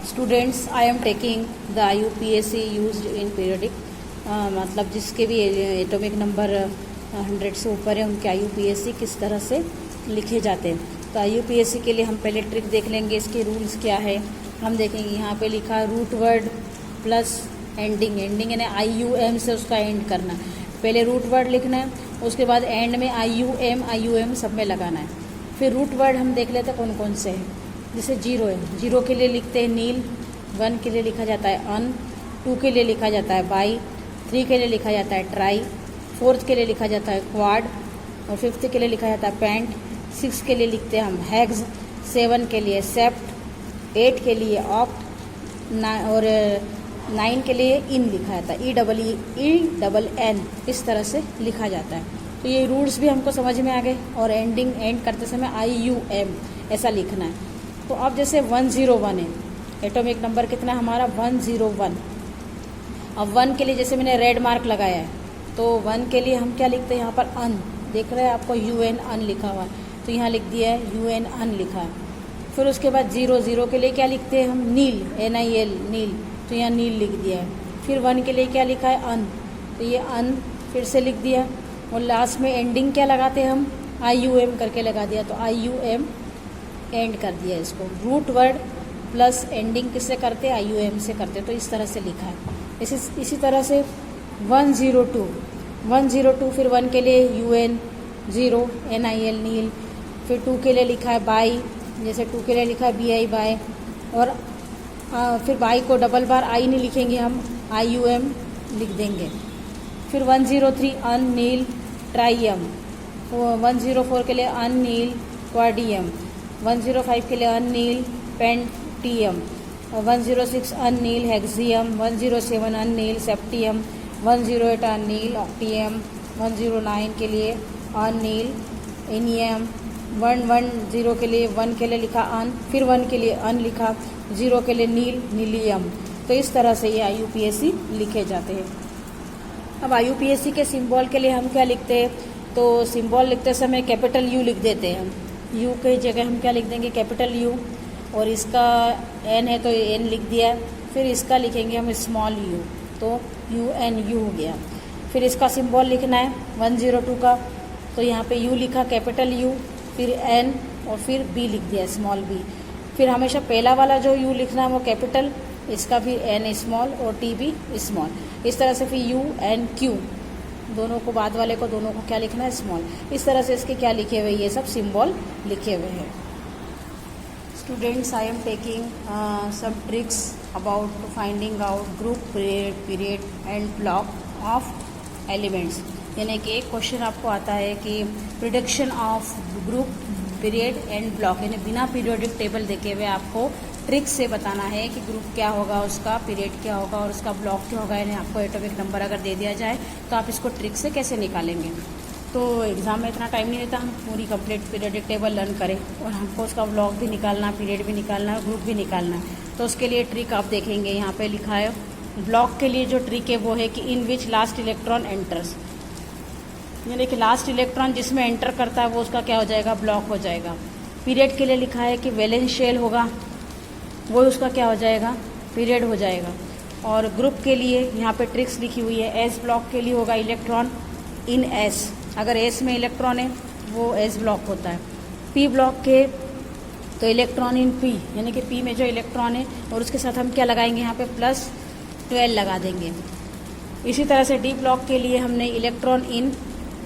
Students, I am taking the IUPAC used in periodic, मतलब जिसके भी एटॉमिक नंबर 100 से ऊपर है उनके IUPAC किस तरह से लिखे जाते हैं। तो IUPAC के लिए हम पहले ट्रिक देख लेंगे, इसके रूल्स क्या है हम देखेंगे। यहाँ पे लिखा root word plus ending, ending यानी IUM से उसका एंड करना। पहले रूट वर्ड लिखना है, उसके बाद एंड में IUM सब में लगाना है। फिर रूट वर्ड हम देख लेते हैं कौन कौन से हैं। जैसे जीरो है, जीरो के लिए लिखते हैं नील, 1 के लिए लिखा जाता है अन, 2 के लिए लिखा जाता है बाई, 3 के लिए लिखा जाता है ट्राई, 4th के लिए लिखा जाता है क्वाड, और 5th के लिए लिखा जाता है पैंट, 6 के लिए लिखते हैं हम हैग्स, 7 के लिए सेप्ट, 8 के लिए ऑप्ट, और 9 के लिए इन लिखा जाता है EEEN, इस तरह से लिखा जाता है। तो ये रूल्स भी हमको समझ में आ गए। और एंड करते समय IUM ऐसा लिखना है। तो अब जैसे 101 है, एटॉमिक नंबर कितना है हमारा 101। अब 1 के लिए जैसे मैंने रेड मार्क लगाया है, तो 1 के लिए हम क्या लिखते हैं यहाँ पर अन, देख रहे हैं आपको UN अन लिखा हुआ है, तो यहाँ लिख दिया है UN अन लिखा है। फिर उसके बाद 0 के लिए क्या लिखते हैं हम नील, NIL नील, तो यहाँ नील लिख दिया है। फिर 1 के लिए क्या लिखा है अन, तो ये अन फिर से लिख दिया। और लास्ट में एंडिंग क्या लगाते हैं हम IUM करके लगा दिया, तो IUM एंड कर दिया इसको। रूट वर्ड प्लस एंडिंग किससे करते हैं IUM से करते, तो इस तरह से लिखा है। इसी तरह से 102 फिर 1 के लिए UN 0 NIL नील, फिर 2 के लिए लिखा है बाई, जैसे 2 के लिए लिखा है BI बाय, और फिर बाई को डबल बार आई नहीं लिखेंगे हम, IUM लिख देंगे। फिर 103 अन नील ट्राइयम, 104 के लिए अन नील क्वाडियम, 105 के लिए अन नील पेंटियम, 106 अन नील हेक्सियम, 107 अन नील सेप्टियम, 108 अन नील ऑक्टियम, 109 के लिए अन नील इनियम, 110 के लिए 1 के लिए लिखा अन, फिर 1 के लिए अन लिखा, 0 के लिए नील नीलियम। तो इस तरह से ये IUPAC लिखे जाते हैं। अब IUPAC के सिंबल के लिए हम क्या लिखते हैं, तो सिंबल लिखते समय कैपिटल U लिख देते हैं। U की जगह हम क्या लिख देंगे कैपिटल U, और इसका N है तो N लिख दिया। फिर इसका लिखेंगे हम स्मॉल u, तो UNU हो गया। फिर इसका सिंबल लिखना है 102 का, तो यहाँ पे U लिखा कैपिटल U, फिर N और फिर B लिख दिया स्मॉल b। फिर हमेशा पहला वाला जो U लिखना है वो कैपिटल, इसका फिर N स्मॉल और T भी स्मॉल। इस तरह से फिर UNQ दोनों को, बाद वाले को दोनों को क्या लिखना है स्मॉल। इस तरह से इसके क्या लिखे हुए, ये सब सिंबल लिखे हुए हैं। Students, I am taking some tricks about finding out group period and block of elements. यानी कि एक क्वेश्चन आपको आता है कि prediction of group period and block, यानी बिना पीरियोडिक टेबल देखे हुए आपको ट्रिक से बताना है कि ग्रुप क्या होगा, उसका पीरियड क्या होगा और उसका ब्लॉक क्या होगा। यानी आपको एटॉमिक नंबर अगर दे दिया जाए तो आप इसको ट्रिक से कैसे निकालेंगे। तो एग्ज़ाम में इतना टाइम नहीं लेता, हम पूरी कंप्लीट पीरियोडिक टेबल लर्न करें और हमको उसका ब्लॉक भी निकालना, पीरियड भी निकालना है, ग्रुप भी निकालना है। तो उसके लिए ट्रिक आप देखेंगे यहाँ पे लिखा है। ब्लॉक के लिए जो ट्रिक है वो है कि इन विच लास्ट इलेक्ट्रॉन एंटर्स, यानी कि लास्ट इलेक्ट्रॉन जिसमें एंटर करता है वो उसका क्या हो जाएगा, ब्लॉक हो जाएगा। पीरियड के लिए लिखा है कि वैलेंस शेल होगा, वो उसका क्या हो जाएगा, पीरियड हो जाएगा। और ग्रुप के लिए यहाँ पे ट्रिक्स लिखी हुई है। एस ब्लॉक के लिए होगा इलेक्ट्रॉन इन एस, अगर एस में इलेक्ट्रॉन है वो एस ब्लॉक होता है। पी ब्लॉक के तो इलेक्ट्रॉन इन पी, यानी कि पी में जो इलेक्ट्रॉन है और उसके साथ हम क्या लगाएंगे यहाँ पे +12 लगा देंगे। इसी तरह से डी ब्लॉक के लिए हमने electron in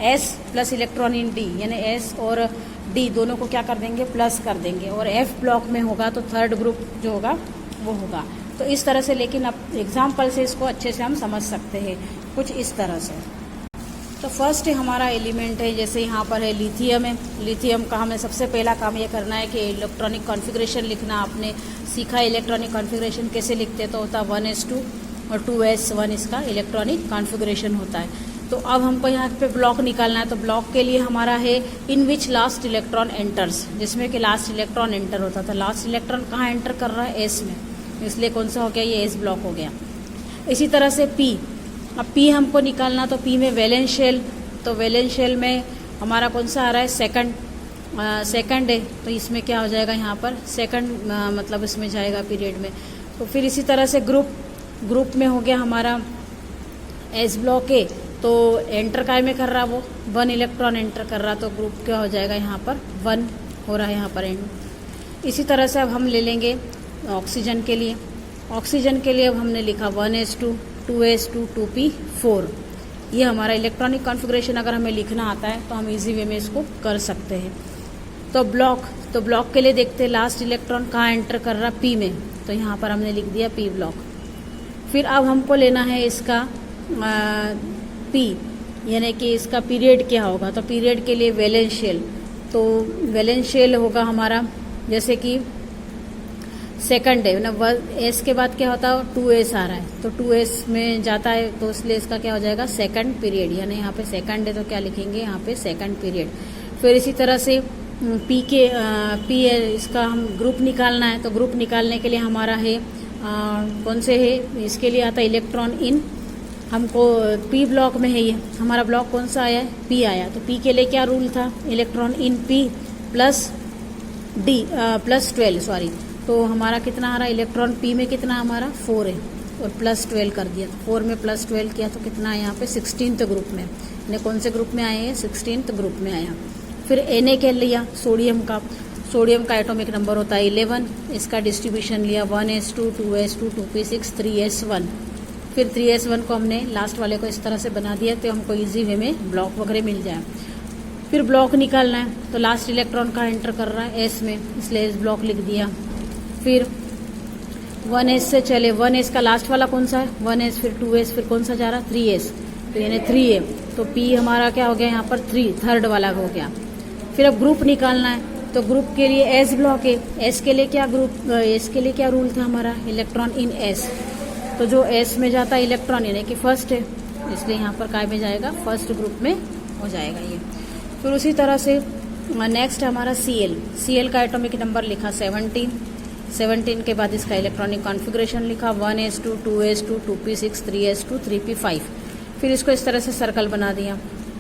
S plus electron in D, यानी एस और डी दोनों को क्या कर देंगे, प्लस कर देंगे। और एफ ब्लॉक में होगा तो थर्ड ग्रुप जो होगा वो होगा। तो इस तरह से, लेकिन अब एग्जाम्पल से इसको अच्छे से हम समझ सकते हैं कुछ इस तरह से। तो फर्स्ट हमारा एलिमेंट है, जैसे यहाँ पर है लिथियम है। लिथियम का हमें सबसे पहला काम ये करना है कि इलेक्ट्रॉनिक कॉन्फ़िगरेशन लिखना। आपने सीखा इलेक्ट्रॉनिक कॉन्फ़िगरेशन कैसे लिखते, तो होता 1s2 और 2s1 इसका इलेक्ट्रॉनिक कॉन्फ़िगरेशन होता है। तो अब हमको यहाँ पे ब्लॉक निकालना है। तो ब्लॉक के लिए हमारा है इन विच लास्ट इलेक्ट्रॉन एंटर्स, जिसमें कि लास्ट इलेक्ट्रॉन एंटर होता था। लास्ट इलेक्ट्रॉन कहाँ एंटर कर रहा है, एस में, इसलिए कौन सा हो गया, ये एस ब्लॉक हो गया। इसी तरह से पी, अब पी हमको निकालना, तो पी में वैलेंस शेल, तो वैलेंस शेल में हमारा कौन सा आ रहा है, सेकंड है, तो इसमें क्या हो जाएगा, यहाँ पर सेकंड मतलब इसमें जाएगा पीरियड में। तो फिर इसी तरह से ग्रुप में हो गया हमारा एस ब्लॉक ए, तो एंटर काय में कर रहा, वो 1 इलेक्ट्रॉन एंटर कर रहा, तो ग्रुप क्या हो जाएगा यहाँ पर 1 हो रहा है यहाँ पर एंड। इसी तरह से अब हम ले लेंगे ऑक्सीजन के लिए। ऑक्सीजन के लिए अब हमने लिखा 1s2 2s2 2p4। ये हमारा इलेक्ट्रॉनिक कॉन्फ़िगरेशन अगर हमें लिखना आता है तो हम इजी वे में इसको कर सकते हैं। तो ब्लॉक के लिए देखते हैं लास्ट इलेक्ट्रॉन कहाँ एंटर कर रहा, पी में, तो यहाँ पर हमने लिख दिया पी ब्लॉक। फिर अब हमको लेना है इसका पी, यानी कि इसका पीरियड क्या होगा। तो पीरियड के लिए वैलेंस शेल, तो वैलेंस शेल होगा हमारा जैसे कि सेकंड है ना, एस के बाद क्या होता है 2s आ रहा है, तो 2s में जाता है, तो इसलिए इसका क्या हो जाएगा सेकंड पीरियड, यानी यहाँ पे सेकंड है तो क्या लिखेंगे यहाँ पे सेकंड पीरियड। फिर इसी तरह से पी है, इसका हम ग्रुप निकालना है, तो ग्रुप निकालने के लिए हमारा है कौन से है, इसके लिए आता है इलेक्ट्रॉन इन, हमको पी ब्लॉक में है, ये हमारा ब्लॉक कौन सा आया है, पी आया। तो पी के लिए क्या रूल था, electron in P plus 12, sorry, तो हमारा कितना आ रहा है इलेक्ट्रॉन पी में, कितना हमारा 4 है, और प्लस 12 कर दिया, तो 4 में प्लस 12 किया तो कितना है यहाँ पे 16th ग्रुप में, यानी कौन से ग्रुप में आए हैं 16th ग्रुप में आया। फिर Na के लिया सोडियम का एटॉमिक नंबर होता है 11, इसका डिस्ट्रीब्यूशन लिया 1s2 2s2 2p6 3s1। फिर 3s1 को हमने लास्ट वाले को इस तरह से बना दिया तो हमको इजी वे में ब्लॉक वगैरह मिल जाए। फिर ब्लॉक निकालना है, तो लास्ट इलेक्ट्रॉन का एंटर कर रहा है एस में, इसलिए एस ब्लॉक लिख दिया। फिर 1s से चले, 1s का लास्ट वाला कौन सा है 1s, फिर 2s, फिर कौन सा जा रहा 3s, तो यानी 3 है, तो p हमारा क्या हो गया यहाँ पर 3, थर्ड वाला हो गया। फिर अब ग्रुप निकालना है, तो ग्रुप के लिए एस ब्लॉक है, एस के लिए क्या एस के लिए क्या रूल था हमारा इलेक्ट्रॉन इन एस, तो जो एस में जाता है इलेक्ट्रॉन यानी कि फर्स्ट है, इसलिए यहाँ पर काय में जाएगा फर्स्ट ग्रुप में हो जाएगा ये। फिर उसी तरह से नेक्स्ट हमारा Cl का एटॉमिक नंबर लिखा 17 के बाद इसका इलेक्ट्रॉनिक कॉन्फ़िगरेशन लिखा 1s2 2s2 2p6 3s2 3p5। फिर इसको इस तरह से सर्कल बना दिया,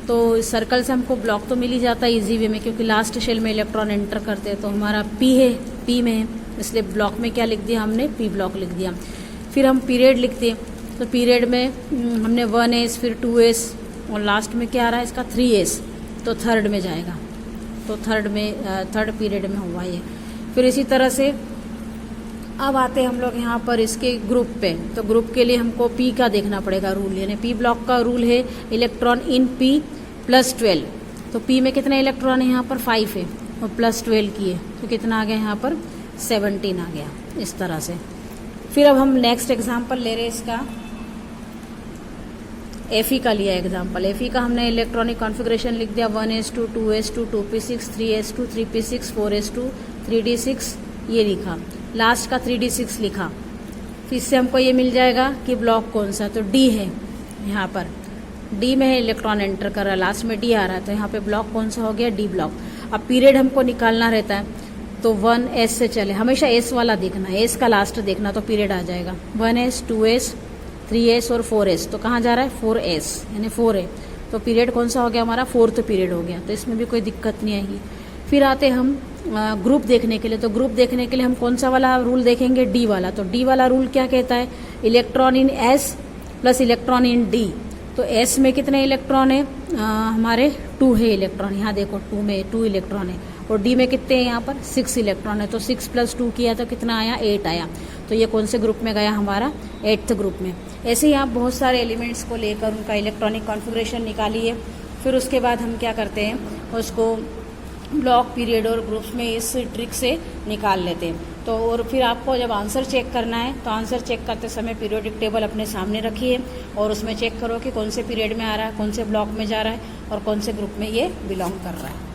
तो इस सर्कल से हमको ब्लॉक तो मिल ही जाता है इजी वे में, क्योंकि लास्ट शेल में इलेक्ट्रॉन एंटर करते हैं, तो हमारा पी है, पी में है, इसलिए ब्लॉक में क्या लिख दिया हमने पी ब्लॉक लिख दिया। फिर हम पीरियड लिखते हैं, तो पीरियड में हमने 1s, फिर 2s, और लास्ट में क्या आ रहा है इसका 3s, तो थर्ड में जाएगा, तो थर्ड पीरियड में हुआ ये। फिर इसी तरह से अब आते हैं हम लोग यहाँ पर इसके ग्रुप पे, तो ग्रुप के लिए हमको पी का देखना पड़ेगा रूल, यानी पी ब्लॉक का रूल है इलेक्ट्रॉन इन पी प्लस 12, तो पी में कितने इलेक्ट्रॉन है यहाँ पर 5 है, और प्लस 12 किए तो कितना आ गया यहाँ पर 17 आ गया इस तरह से। फिर अब हम नेक्स्ट एग्जाम्पल ले रहे हैं इसका Fe का लिया एग्जाम्पल। Fe का हमने इलेक्ट्रॉनिक कॉन्फ़िगरेशन लिख दिया 1s2 2s2 2p6 3s2 3p6 4s2 3d6, ये लिखा, लास्ट का 3d6 लिखा। फिर इससे हमको ये मिल जाएगा कि ब्लॉक कौन सा, तो D है, यहाँ पर D में है इलेक्ट्रॉन एंटर कर रहा है, लास्ट में D आ रहा है, तो यहाँ पे ब्लॉक कौन सा हो गया D ब्लॉक। अब पीरियड हमको निकालना रहता है, तो 1s से चले, हमेशा s वाला देखना, s का लास्ट देखना, तो पीरियड आ जाएगा 1s 2s 3s और 4s, तो कहाँ जा रहा है 4s, यानी 4 है, तो पीरियड कौन सा हो गया हमारा 4th पीरियड हो गया, तो इसमें भी कोई दिक्कत नहीं आएगी। फिर आते हम ग्रुप देखने के लिए, तो ग्रुप देखने के लिए हम कौन सा वाला रूल देखेंगे D वाला, तो D वाला रूल क्या कहता है electron in S plus electron in D, तो S में कितने इलेक्ट्रॉन है हमारे 2 है इलेक्ट्रॉन, यहाँ देखो 2 में 2 इलेक्ट्रॉन है, और D में कितने हैं यहाँ पर 6 इलेक्ट्रॉन है, तो 6 + 2 किया तो कितना आया 8 आया, तो ये कौन से ग्रुप में गया हमारा 8th ग्रुप में। ऐसे ही आप बहुत सारे एलिमेंट्स को लेकर उनका इलेक्ट्रॉनिक कॉन्फ़िगरेशन निकालिए। फिर उसके बाद हम क्या करते हैं उसको ब्लॉक पीरियड और ग्रुप्स में इस ट्रिक से निकाल लेते हैं। तो और फिर आपको जब आंसर चेक करना है तो आंसर चेक करते समय पीरियोडिक टेबल अपने सामने रखिए और उसमें चेक करो कि कौन से पीरियड में आ रहा है, कौन से ब्लॉक में जा रहा है और कौन से ग्रुप में ये बिलोंग कर रहा है।